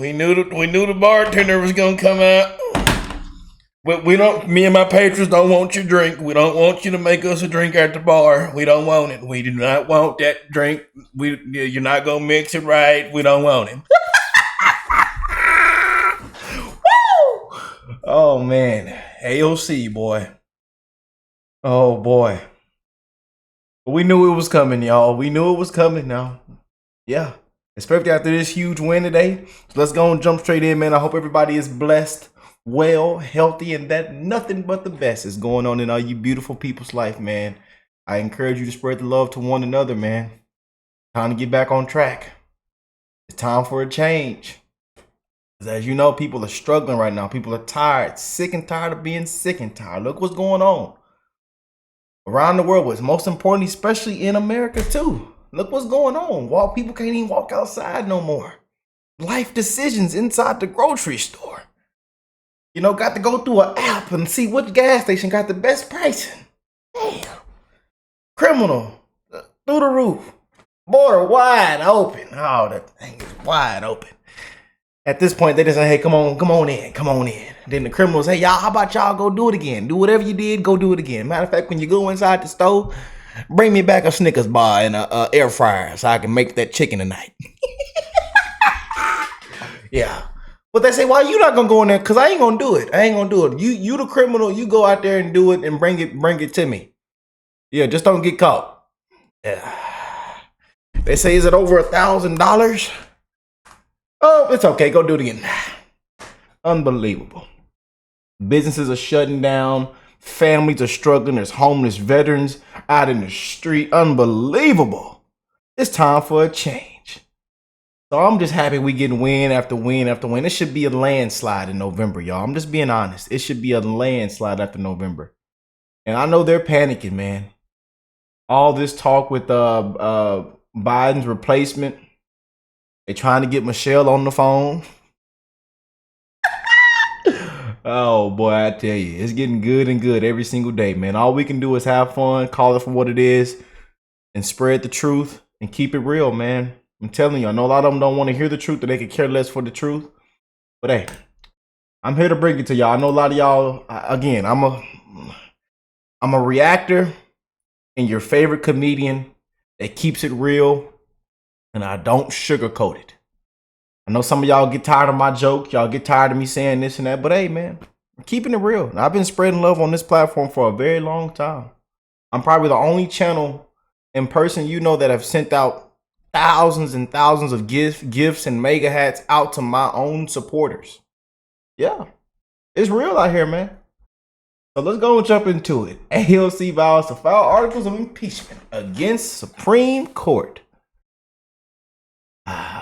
We knew the bartender was gonna come out. But we don't. Me and my patrons don't want your drink. We don't want you to make us a drink at the bar. We don't want it. We do not want that drink. You're not gonna mix it right. We don't want it. Woo! Oh man, AOC boy. Oh boy. We knew it was coming, y'all. We knew it was coming. Now, yeah. Especially after this huge win today. So let's go and jump straight in, man. I hope everybody is blessed, well, healthy, and that nothing but the best is going on in all you beautiful people's life, man. I encourage you to spread the love to one another, man. Time to get back on track. It's time for a change. As you know, people are struggling right now. People are tired, sick and tired of being sick and tired. Look what's going on around the world, but most importantly, especially in America too. Look what's going on. People can't even walk outside no more. Life decisions inside the grocery store. You know, got to go through an app and see which gas station got the best pricing. Damn. Criminal. Through the roof. Border wide open. Oh, that thing is wide open. At this point, they just say, hey, come on in. Then the criminals, hey, y'all, how about y'all go do it again? Do whatever you did, go do it again. Matter of fact, when you go inside the store, bring me back a Snickers bar and a air fryer so I can make that chicken tonight. Yeah. But they say, why you not gonna go in there? Because I ain't gonna do it. You the criminal, you go out there and do it and bring it to me. Yeah, just don't get caught. Yeah. They say, is it over $1,000? Oh, it's okay. Go do it again. Unbelievable. Businesses are shutting down. Families are struggling. There's homeless veterans out in the street. Unbelievable. It's time for a change. So I'm just happy we getting win after win after win. It should be a landslide in November, y'all. I'm just being honest. It should be a landslide after November. And I know they're panicking, man. All this talk with Biden's replacement. They're trying to get Michelle on the phone. Oh, boy, I tell you, it's getting good and good every single day, man. All we can do is have fun, call it for what it is, and spread the truth and keep it real, man. I'm telling you, I know a lot of them don't want to hear the truth, or they could care less for the truth. But, hey, I'm here to bring it to y'all. I know a lot of y'all, again, I'm a reactor and your favorite comedian that keeps it real. And I don't sugarcoat it. I know some of y'all get tired of my joke. Y'all get tired of me saying this and that. But hey, man, I'm keeping it real. And I've been spreading love on this platform for a very long time. I'm probably the only channel in person that have sent out thousands and thousands of gifts and mega hats out to my own supporters. Yeah, it's real out here, man. So let's go and jump into it. AOC vows to file articles of impeachment against Supreme Court.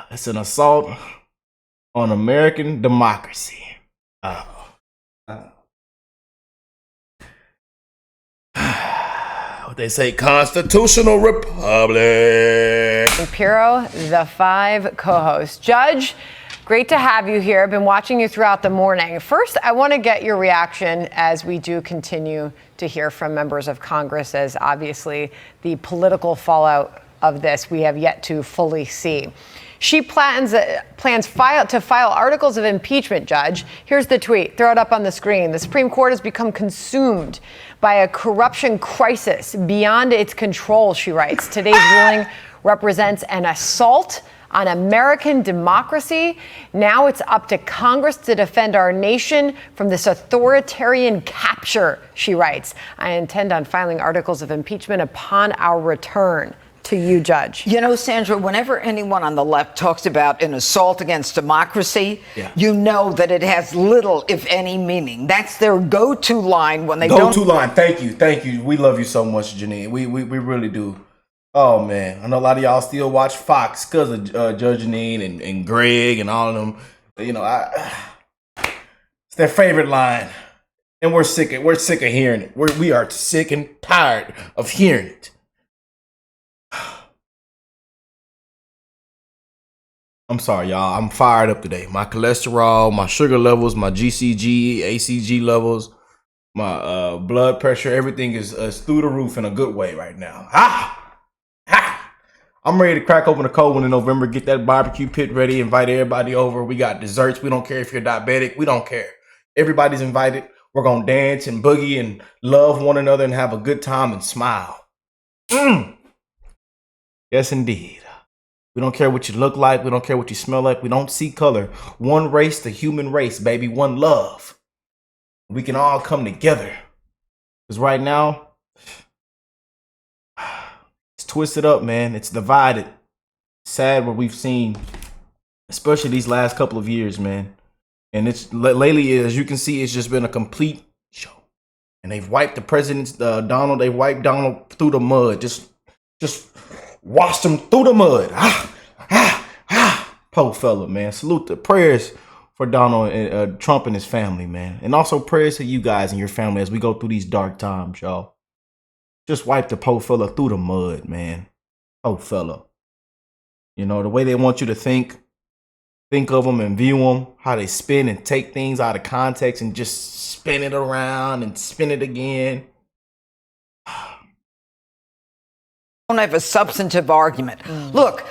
It's an assault on American democracy. What they say, constitutional republic. Piro, the 5 co-hosts. Judge, great to have you here. I've been watching you throughout the morning. First, I want to get your reaction as we do continue to hear from members of Congress, as obviously the political fallout of this we have yet to fully see. She plans to file articles of impeachment, Judge. Here's the tweet. Throw it up on the screen. The Supreme Court has become consumed by a corruption crisis beyond its control, she writes. Today's ruling represents an assault on American democracy. Now it's up to Congress to defend our nation from this authoritarian capture, she writes. I intend on filing articles of impeachment upon our return. To you, Judge. You know, Sandra, whenever anyone on the left talks about an assault against democracy, you know that it has little, if any, meaning. That's their go-to line when they don't. Go-to line. Thank you. We love you so much, Janine. We really do. Oh, man. I know a lot of y'all still watch Fox because of Judge Janine and Greg and all of them. You know, it's their favorite line. And we're sick of hearing it. We are sick and tired of hearing it. I'm sorry, y'all. I'm fired up today. My cholesterol, my sugar levels, my GCG, ACG levels, my blood pressure, everything is through the roof in a good way right now. I'm ready to crack open a cold one in November, get that barbecue pit ready, invite everybody over. We got desserts. We don't care if you're diabetic. We don't care. Everybody's invited. We're going to dance and boogie and love one another and have a good time and smile. Yes, indeed. We don't care what you look like. We don't care what you smell like. We don't see color. One race, the human race, baby. One love. We can all come together. Because right now, it's twisted up, man. It's divided. Sad what we've seen, especially these last couple of years, man. And it's lately, as you can see, it's just been a complete show. And they've wiped the president's Donald. They wiped Donald through the mud. Just washed him through the mud. Poor fella, man. Salute the prayers for Donald Trump and his family, man. And also prayers to you guys and your family as we go through these dark times, y'all. Just wipe the poor fella through the mud, man. Poor fella. You know, the way they want you to think of them and view them, how they spin and take things out of context and just spin it around and spin it again. Don't have a substantive argument. Look,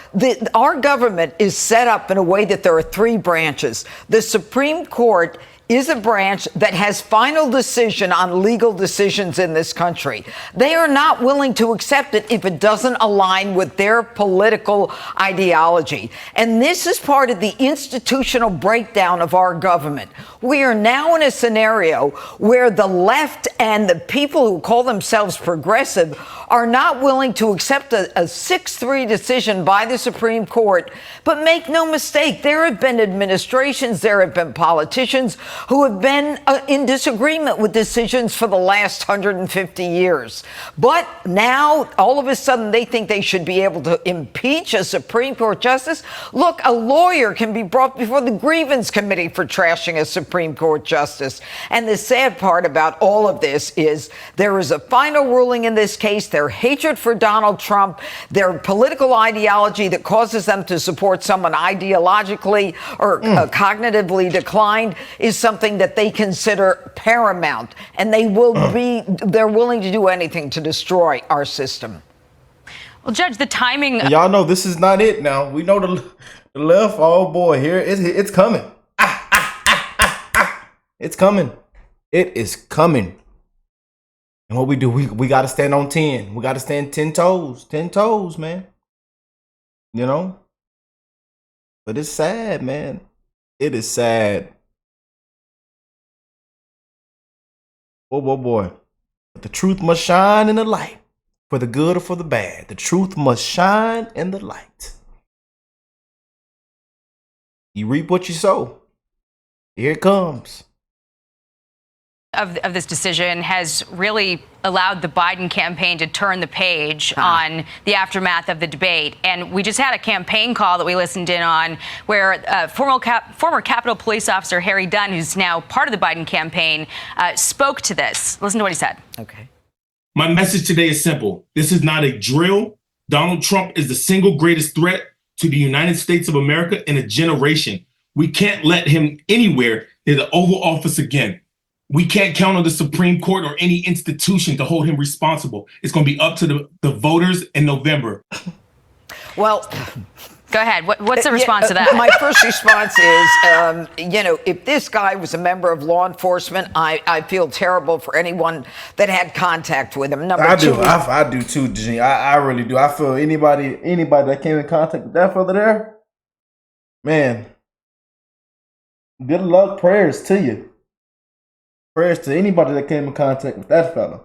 our government is set up in a way that there are three branches. The Supreme Court is a branch that has final decision on legal decisions in this country. They are not willing to accept it if it doesn't align with their political ideology. And this is part of the institutional breakdown of our government. We are now in a scenario where the left and the people who call themselves progressive are not willing to accept a 6-3 decision by the Supreme Court. But make no mistake, there have been administrations, there have been politicians who have been in disagreement with decisions for the last 150 years. But now, all of a sudden, they think they should be able to impeach a Supreme Court justice. Look, a lawyer can be brought before the grievance committee for trashing a Supreme Court justice. And the sad part about all of this is there is a final ruling in this case. Their hatred for Donald Trump, their political ideology that causes them to support someone ideologically or cognitively declined is something that they consider paramount, and they're willing to do anything to destroy our system. Well, Judge, the timing. And y'all know this is not it now. We know the left. Oh boy, here it's coming. It's coming. It is coming. And what we do, we got to stand on 10. We got to stand 10 toes. 10 toes, man. You know? But it's sad, man. It is sad. Oh, boy. But the truth must shine in the light, for the good or for the bad. The truth must shine in the light. You reap what you sow. Here it comes. Of this decision has really allowed the Biden campaign to turn the page on the aftermath of the debate. And we just had a campaign call that we listened in on where former Capitol Police Officer Harry Dunn, who's now part of the Biden campaign, spoke to this. Listen to what he said. Okay. My message today is simple. This is not a drill. Donald Trump is the single greatest threat to the United States of America in a generation. We can't let him anywhere near the Oval Office again. We can't count on the Supreme Court or any institution to hold him responsible. It's going to be up to the voters in November. Well, go ahead. What's the response to that? My first response is, if this guy was a member of law enforcement, I feel terrible for anyone that had contact with him. I do too, Jeannie. I really do. I feel anybody that came in contact with that fella there, man, good luck, prayers to you. Prayers to anybody that came in contact with that fella.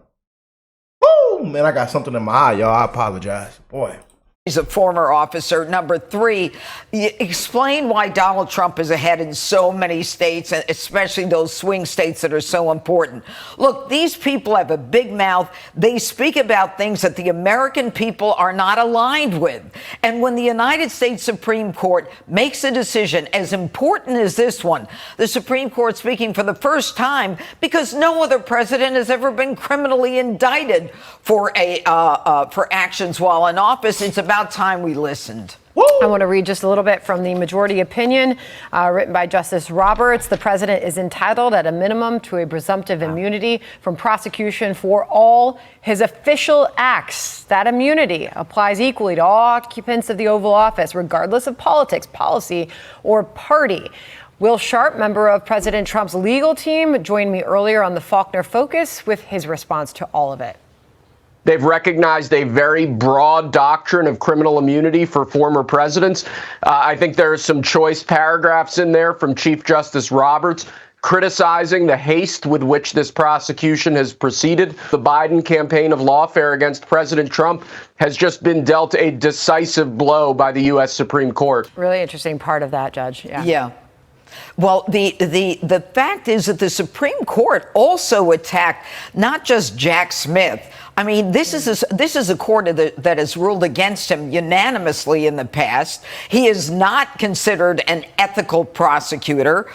Woo! Man, I got something in my eye, y'all. I apologize. Boy. He's a former officer. Number 3, explain why Donald Trump is ahead in so many states, especially those swing states that are so important. Look, these people have a big mouth. They speak about things that the American people are not aligned with. And when the United States Supreme Court makes a decision as important as this one, the Supreme Court speaking for the first time because no other president has ever been criminally indicted for actions while in office, it's about time we listened. I want to read just a little bit from the majority opinion written by Justice Roberts. The president is entitled at a minimum to a presumptive immunity from prosecution for all his official acts. That immunity applies equally to all occupants of the Oval Office, regardless of politics, policy, or party. Will Sharp, member of President Trump's legal team, joined me earlier on the Faulkner Focus with his response to all of it. They've recognized a very broad doctrine of criminal immunity for former presidents. I think there are some choice paragraphs in there from Chief Justice Roberts criticizing the haste with which this prosecution has proceeded. The Biden campaign of lawfare against President Trump has just been dealt a decisive blow by the U.S. Supreme Court. Really interesting part of that, Judge. Yeah. Well, the fact is that the Supreme Court also attacked not just Jack Smith. I mean, this is a court that has ruled against him unanimously in the past. He is not considered an ethical prosecutor.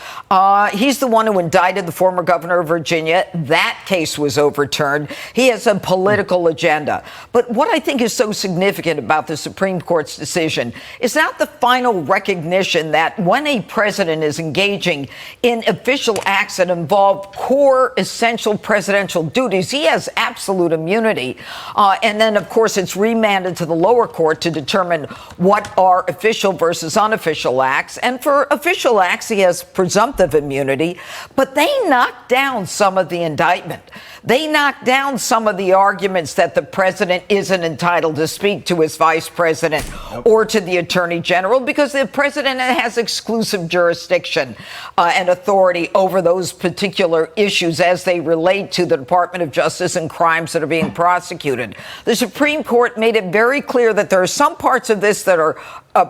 He's the one who indicted the former governor of Virginia. That case was overturned. He has a political agenda. But what I think is so significant about the Supreme Court's decision is not the final recognition that when a president is engaging in official acts that involve core essential presidential duties, he has absolute immunity. And then, of course, it's remanded to the lower court to determine what are official versus unofficial acts. And for official acts, he has presumptive immunity. But they knocked down some of the indictment. They knocked down some of the arguments that the president isn't entitled to speak to his vice president or to the attorney general because the president has exclusive jurisdiction and authority over those particular issues as they relate to the Department of Justice and crimes that are being prosecuted. The Supreme Court made it very clear that there are some parts of this that are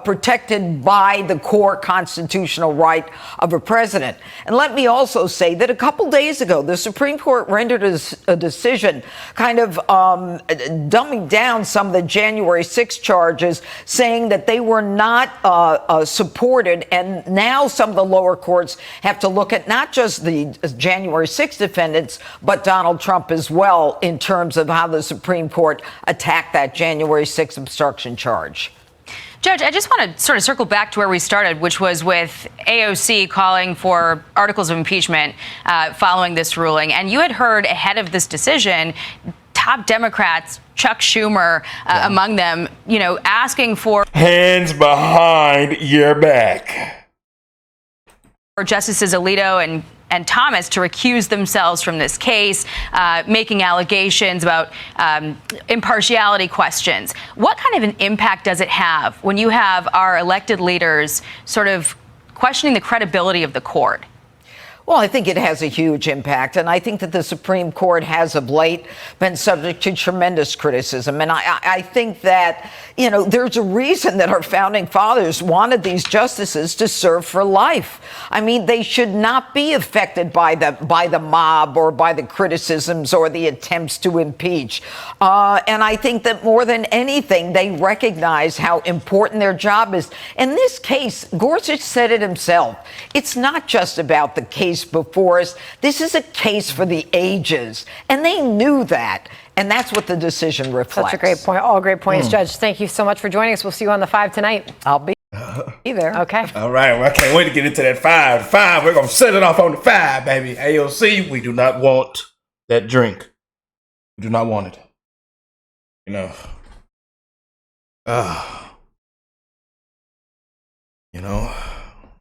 protected by the core constitutional right of a president. And let me also say that a couple days ago, the Supreme Court rendered a decision kind of dumbing down some of the January 6 charges, saying that they were not supported. And now some of the lower courts have to look at not just the January 6 defendants, but Donald Trump as well in terms of how the Supreme Court attacked that January 6 obstruction charge. Judge, I just want to sort of circle back to where we started, which was with AOC calling for articles of impeachment following this ruling. And you had heard ahead of this decision, top Democrats, Chuck Schumer among them, asking for hands behind your back. For Justices Alito and Thomas to recuse themselves from this case, making allegations about impartiality questions. What kind of an impact does it have when you have our elected leaders sort of questioning the credibility of the court? Well, I think it has a huge impact, and I think that the Supreme Court has of late been subject to tremendous criticism. And I think that, there's a reason that our founding fathers wanted these justices to serve for life. I mean, they should not be affected by the mob or by the criticisms or the attempts to impeach. And I think that more than anything, they recognize how important their job is. In this case, Gorsuch said it himself. It's not just about the case before us. This is a case for the ages. And they knew that. And that's what the decision reflects. Such a great point. All great points, Judge. Thank you so much for joining us. We'll see you on the 5 tonight. I'll be there. Okay. All right. Well, I can't wait to get into that 5. We're going to set it off on the 5, baby. AOC, we do not want that drink. We do not want it.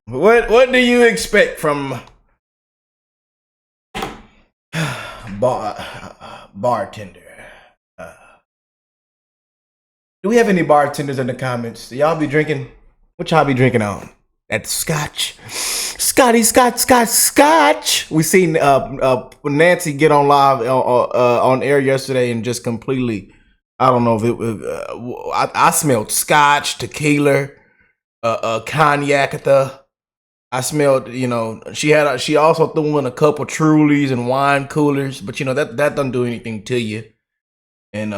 What do you expect from bartender? Do we have any bartenders in the comments? Do y'all be drinking? What y'all be drinking on? That scotch. Scotch. We seen Nancy get on live on air yesterday and just completely, I don't know if it was, I smelled scotch, tequila, cognac I smelled, she also threw in a couple Trulies and wine coolers, but that doesn't do anything to you. And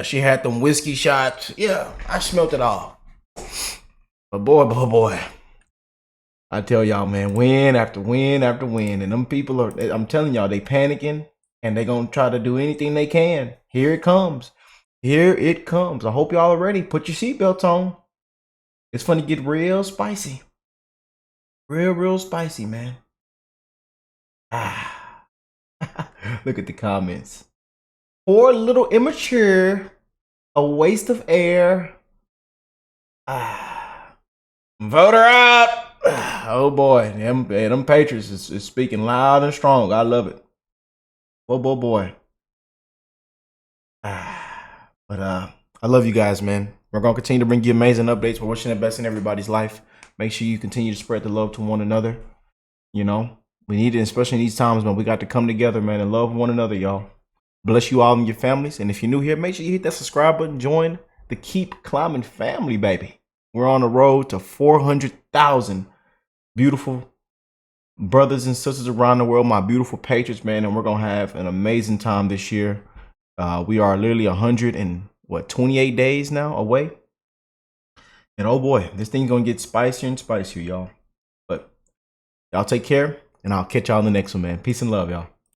she had them whiskey shots. Yeah, I smelled it all. But boy, I tell y'all, man, win after win after win, and them people I'm telling y'all, they panicking and they gonna try to do anything they can. Here it comes. I hope y'all are ready. Put your seatbelts on. It's fun to get real spicy. Real spicy, man. Ah. Look at the comments. Poor little immature. A waste of air. Ah. Vote her out. Oh boy. Them Patriots is speaking loud and strong. I love it. Boy. But I love you guys, man. We're gonna continue to bring you amazing updates. We're wishing the best in everybody's life. Make sure you continue to spread the love to one another. You know, we need it, especially in these times, man. We got to come together, man, and love one another, y'all. Bless you all and your families. And if you're new here, make sure you hit that subscribe button. Join the Keep Climbing family, baby. We're on the road to 400,000 beautiful brothers and sisters around the world, my beautiful Patriots, man. And we're gonna have an amazing time this year. We are literally 28 days now away. And oh boy, this thing's gonna get spicier and spicier, y'all. But y'all take care, and I'll catch y'all in the next one, man. Peace and love, y'all.